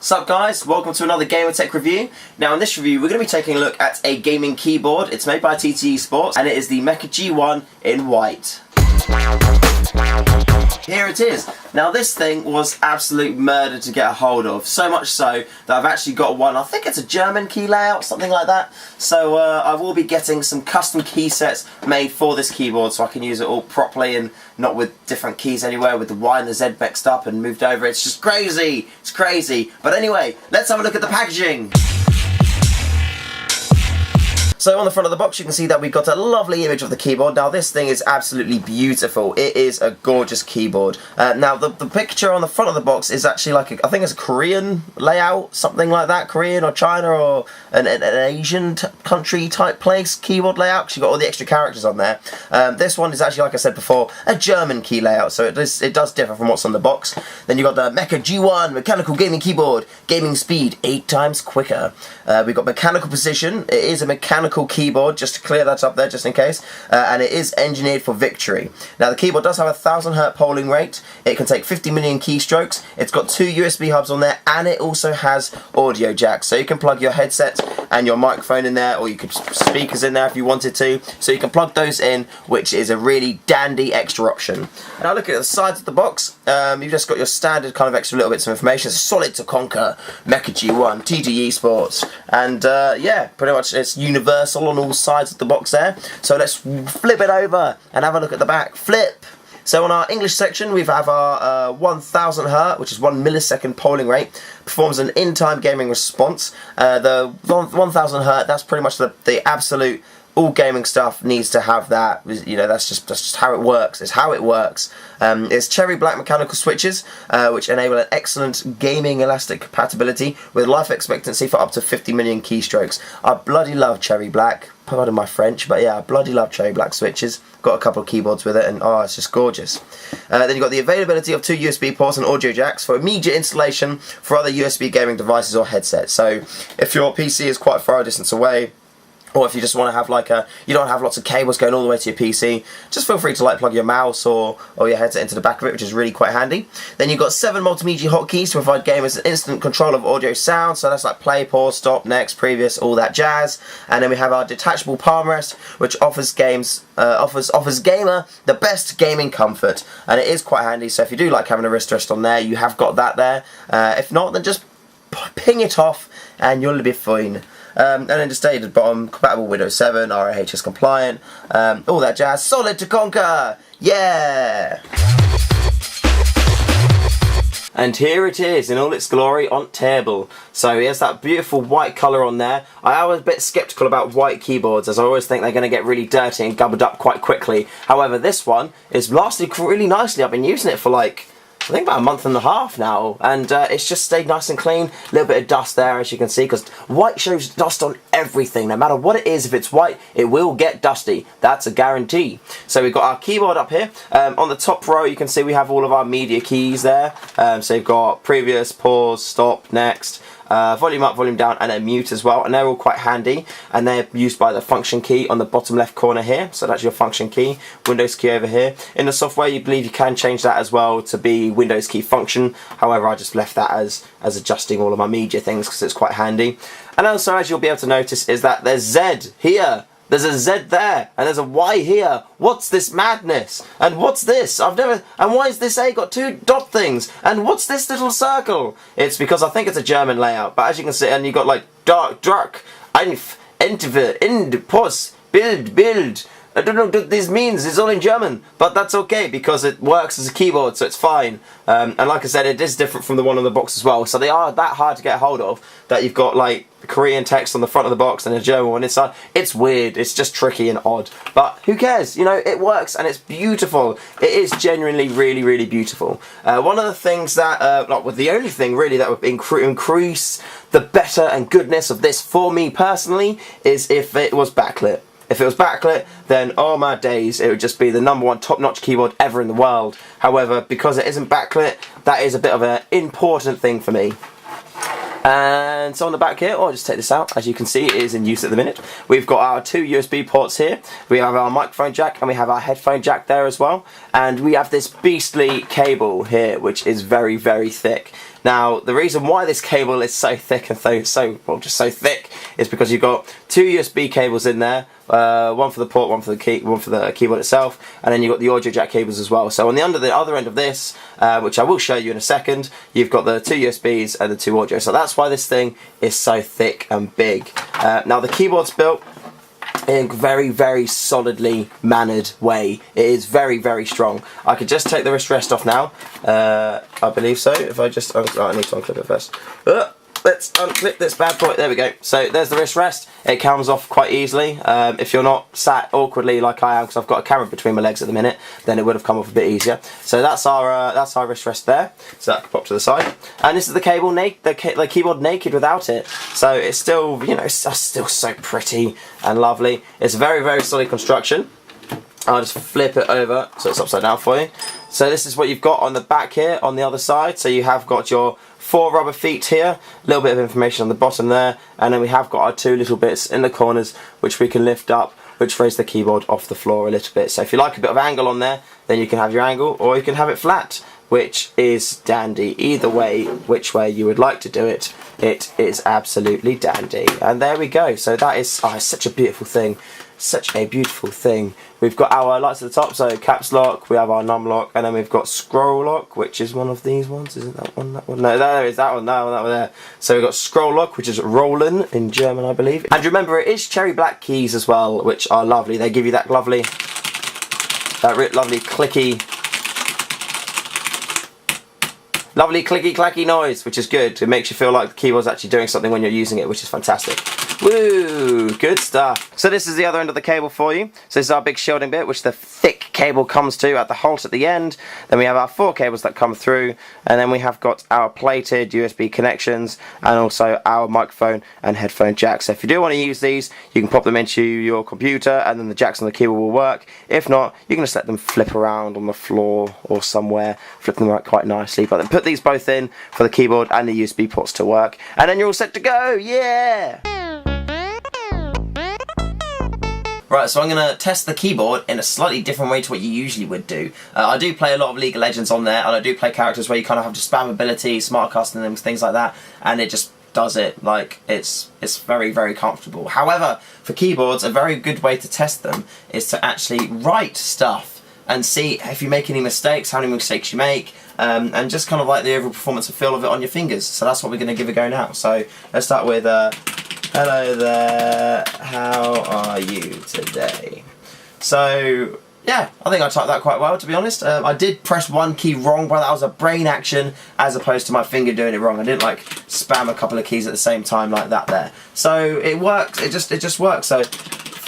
Sup guys, welcome to another Gamertech review. Now in this review we're going to be taking a look at a gaming keyboard. It's made by TTE Sports and it is the Mecha G1 in white. Here it is. Now this thing was absolute murder to get a hold of, so much so that I've actually got one. I think it's a German key layout, something like that. So I will be getting some custom key sets made for this keyboard so I can use it all properly and not with different keys anywhere with the Y and the Z mixed up and moved over. It's just crazy. It's crazy. But anyway, let's have a look at the packaging. So on the front of the box you can see that we've got a lovely image of the keyboard. Now this thing is absolutely beautiful. It is a gorgeous keyboard. Now the picture on the front of the box is actually like I think it's a Korean layout, something like that, Korean or China or an Asian country type place keyboard layout, because you've got all the extra characters on there. This one is actually, like I said before, a German key layout, so it does differ from what's on the box. Then you've got the Mecha G1 mechanical gaming keyboard, gaming speed 8 times quicker. We've got mechanical precision. It is a mechanical keyboard, just to clear that up there just in case, and it is engineered for victory. Now the keyboard does have a 1000 Hz polling rate. It can take 50 million keystrokes. It's got 2 USB hubs on there, and it also has audio jacks, so you can plug your headset and your microphone in there, or you could put speakers in there if you wanted to, so you can plug those in, which is a really dandy extra option. Now look at the sides of the box. You've just got your standard kind of extra little bits of information. It's solid to conquer, Mecha G1, TTE Sports, and yeah, pretty much it's universal on all sides of the box there. So let's flip it over and have a look at the back. Flip! So on our English section we have our 1000 Hz, which is 1 millisecond polling rate, performs an in-time gaming response. The 1000 Hz, that's pretty much the absolute, all gaming stuff needs to have that. You know, that's just how it works. It's how it works. It's cherry black mechanical switches, which enable an excellent gaming elastic compatibility with life expectancy for up to 50 million keystrokes. I bloody love cherry black. Pardon my French, but yeah, I bloody love cherry black switches. Got a couple of keyboards with it, and oh, it's just gorgeous. Then you've got the availability of 2 USB ports and audio jacks for immediate installation for other USB gaming devices or headsets. So if your PC is quite far a distance away, or if you just want to have you don't have lots of cables going all the way to your PC, just feel free to plug your mouse or your headset into the back of it, which is really quite handy. Then you've got 7 multimedia hotkeys to provide gamers instant control of audio sound, so that's like play, pause, stop, next, previous, all that jazz. And then we have our detachable palm rest, which offers gamer the best gaming comfort, and it is quite handy. So if you do like having a wrist rest on there, you have got that there. If not, then just ping it off and you'll be fine. And then just stated at the bottom, compatible Windows 7, RoHS compliant, all that jazz. Solid to conquer! Yeah! And here it is in all its glory on table. So here's that beautiful white colour on there. I was a bit sceptical about white keyboards, as I always think they're going to get really dirty and gobbled up quite quickly. However, this one is lasted really nicely. I've been using it for I think about a month and a half now, and it's just stayed nice and clean. A little bit of dust there, as you can see, because white shows dust on everything. No matter what it is, if it's white, it will get dusty. That's a guarantee. So we've got our keyboard up here. On the top row, you can see we have all of our media keys there. So you've got previous, pause, stop, next, volume up, volume down, and then mute as well, and they're all quite handy, and they're used by the function key on the bottom left corner here. So that's your function key, Windows key over here. In the software you believe you can change that as well to be Windows key function, however I just left that as adjusting all of my media things because it's quite handy. And also, as you'll be able to notice, is that there's Z here. There's a Z there, and there's a Y here. What's this madness? And what's this? And why is this A got 2 dot things? And what's this little circle? It's because I think it's a German layout, but as you can see, and you've got dark, einf, entver, end, pause, build. I don't know what this means, it's all in German, but that's okay because it works as a keyboard, so it's fine. And like I said, it is different from the one on the box as well, so they are that hard to get hold of, that you've got Korean text on the front of the box and a German one inside. It's weird, it's just tricky and odd, but who cares? You know, it works and it's beautiful. It is genuinely really, really beautiful. One of the things that, the only thing really that would increase the better and goodness of this for me personally is if it was backlit. If it was backlit, then oh my days, it would just be the #1 top-notch keyboard ever in the world. However, because it isn't backlit, that is a bit of an important thing for me. And so on the back here, I'll just take this out. As you can see, it is in use at the minute. We've got our 2 USB ports here. We have our microphone jack and we have our headphone jack there as well. And we have this beastly cable here, which is very, very thick. Now, the reason why this cable is so thick and just so thick is because you've got 2 USB cables in there, one for the port, one for the keyboard itself, and then you've got the audio jack cables as well. So on the other end of this, which I will show you in a second, you've got the 2 USBs and the 2 audio. So that's why this thing is so thick and big. Now the keyboard's built in a very, very solidly mannered way. It is very, very strong. I could just take the wrist rest off now. I believe so. If I just, I need to unclip it first. Let's unclip this bad boy. There we go. So there's the wrist rest. It comes off quite easily. If you're not sat awkwardly like I am, because I've got a camera between my legs at the minute, then it would have come off a bit easier. So that's our wrist rest there. So that can pop to the side. And this is the cable, the keyboard naked without it. So it's still, you know, it's still so pretty and lovely. It's a very, very solid construction. I'll just flip it over so it's upside down for you. So this is what you've got on the back here on the other side. So you have got your 4 rubber feet here, a little bit of information on the bottom there, and then we have got our 2 little bits in the corners which we can lift up, which raise the keyboard off the floor a little bit. So if you like a bit of angle on there, then you can have your angle, or you can have it flat, which is dandy. Either way, which way you would like to do it, it is absolutely dandy. And there we go. So that is it's such a beautiful thing. Such a beautiful thing. We've got our lights at the top, so caps lock, we have our num lock, and then we've got scroll lock, which is one of these ones. Isn't that one? That one? No, there is that one. No, that one there. So we've got scroll lock, which is rollen in German, I believe. And remember, it is cherry black keys as well, which are lovely. They give you that lovely clicky clacky noise, which is good. It makes you feel like the keyboard's actually doing something when you're using it, which is fantastic. Woo! Good stuff. So this is the other end of the cable for you. So this is our big shielding bit, which the thick cable comes to at the Holt at the end. Then we have our 4 cables that come through, and then we have got our plated USB connections, and also our microphone and headphone jacks. So if you do want to use these, you can pop them into your computer, and then the jacks on the keyboard will work. If not, you can just let them flip around on the floor or somewhere, flip them out quite nicely. But then put these both in for the keyboard and the USB ports to work, and then you're all set to go. Yeah! Right, so I'm going to test the keyboard in a slightly different way to what you usually would do. I do play a lot of League of Legends on there, and I do play characters where you kind of have to spam ability, smart casting them, things like that, and it just does it. Like, it's very, very comfortable. However, for keyboards, a very good way to test them is to actually write stuff and see if you make any mistakes, how many mistakes you make, and just kind of like the overall performance and feel of it on your fingers. So that's what we're going to give a go now. So let's start with... hello there, how are you today? So, yeah, I think I typed that quite well, to be honest. I did press one key wrong, but that was a brain action as opposed to my finger doing it wrong. I didn't like spam a couple of keys at the same time like that there. So it works, it just works. So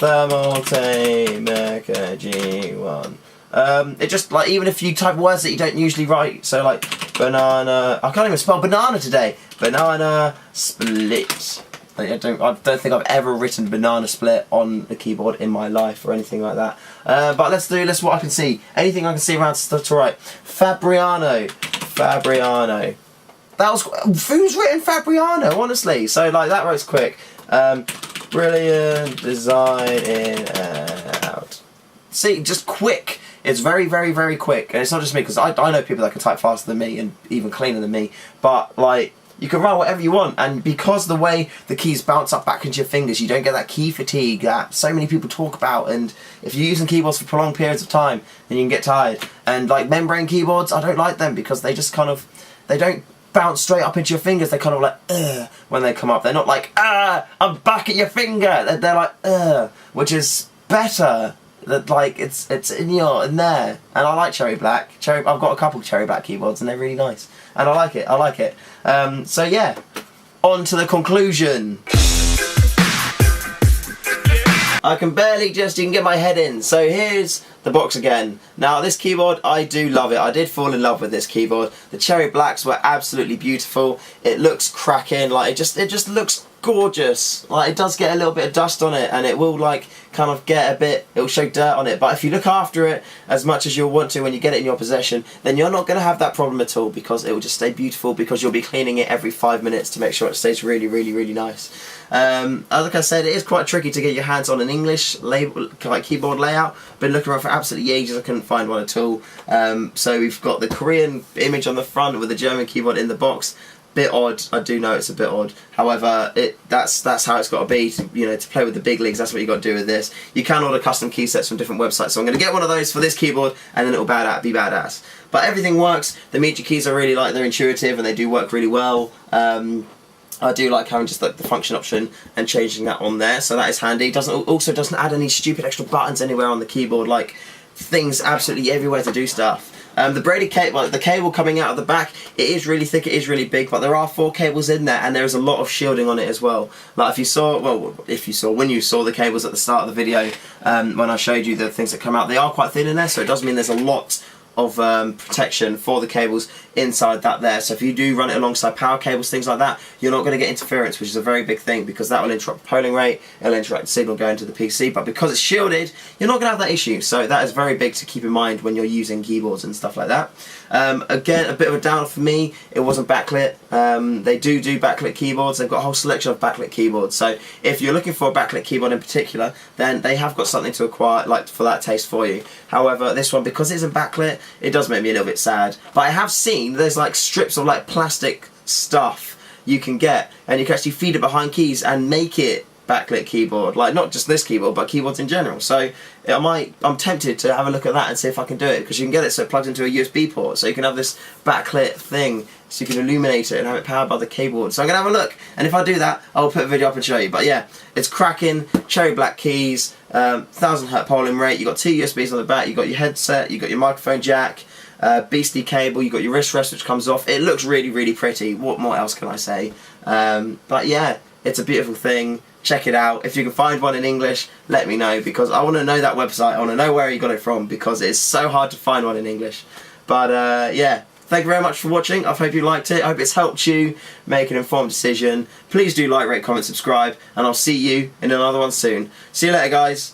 Thermaltake G1. It just, like, even if you type words that you don't usually write, so like banana, I can't even spell banana today. Banana split. I don't think I've ever written banana split on the keyboard in my life or anything like that. But let's what I can see. Anything I can see around stuff to write. Fabriano. That was, who's written Fabriano, honestly? So like that writes quick. Brilliant design in and out. See, just quick. It's very, very, very quick. And it's not just me, because I know people that can type faster than me and even cleaner than me. But like, you can write whatever you want, and because the way the keys bounce up back into your fingers, you don't get that key fatigue that so many people talk about. And if you're using keyboards for prolonged periods of time, then you can get tired. And like membrane keyboards, I don't like them because they just kind of, they don't bounce straight up into your fingers. They're kind of like, when they come up. They're not like, I'm back at your finger. They're like, which is better. That like it's in there, and I like cherry black. I've got a couple of cherry black keyboards, and they're really nice, and I like it. So yeah, on to the conclusion. I can barely you can get my head in. So here's the box again. Now this keyboard, I do love it. I did fall in love with this keyboard. The cherry blacks were absolutely beautiful. It looks cracking. Like it just looks gorgeous. Like it does get a little bit of dust on it, and it will like kind of get a bit, it'll show dirt on it, but if you look after it as much as you'll want to when you get it in your possession, then you're not going to have that problem at all, because it will just stay beautiful, because you'll be cleaning it every 5 minutes to make sure it stays really, really, really nice. Like I said, it is quite tricky to get your hands on an English label, like keyboard layout. Been looking around for absolutely ages I couldn't find one at all. So we've got the Korean image on the front with the German keyboard in the box. Bit odd, I do know it's a bit odd. However, that's how it's got to be. To play with the big leagues, that's what you got to do with this. You can order custom key sets from different websites, so I'm going to get one of those for this keyboard, and then it'll be badass. But everything works. The Miji keys I really like. They're intuitive and they do work really well. I do like having just like the function option and changing that on there, so that is handy. Also doesn't add any stupid extra buttons anywhere on the keyboard, like things absolutely everywhere to do stuff. The braided cable, the cable coming out of the back, it is really thick, it is really big, but there are 4 cables in there, and there is a lot of shielding on it as well. Like when you saw the cables at the start of the video, when I showed you the things that come out, they are quite thin in there, so it does mean there's a lot of protection for the cables inside that there. So if you do run it alongside power cables, things like that, you're not going to get interference, which is a very big thing, because that will interrupt the polling rate, it'll interrupt the signal going to the PC, but because it's shielded, you're not going to have that issue. So that is very big to keep in mind when you're using keyboards and stuff like that. Again, a bit of a downer for me, it wasn't backlit. They do backlit keyboards. They've got a whole selection of backlit keyboards, so if you're looking for a backlit keyboard in particular, then they have got something to acquire, like, for that taste for you. However, this one, because it isn't backlit, it does make me a little bit sad. But I have seen there's like strips of like plastic stuff you can get, and you can actually feed it behind keys and make it backlit keyboard, like not just this keyboard but keyboards in general. So I'm tempted to have a look at that and see if I can do it, because you can get it so it plugs into a USB port, so you can have this backlit thing, so you can illuminate it and have it powered by the keyboard. So I'm gonna have a look, and if I do that, I'll put a video up and show you. But yeah, it's cracking, cherry black keys, 1000Hz polling rate. You got 2 USBs on the back. You got your headset, you got your microphone jack, beastie cable. You got your wrist rest which comes off. It looks really, really pretty. What more else can I say? But yeah, it's a beautiful thing. Check it out. If you can find one in English, let me know, because I want to know that website. I want to know where you got it from, because it's so hard to find one in English. But yeah, thank you very much for watching. I hope you liked it. I hope it's helped you make an informed decision. Please do like, rate, comment, subscribe, and I'll see you in another one soon. See you later, guys.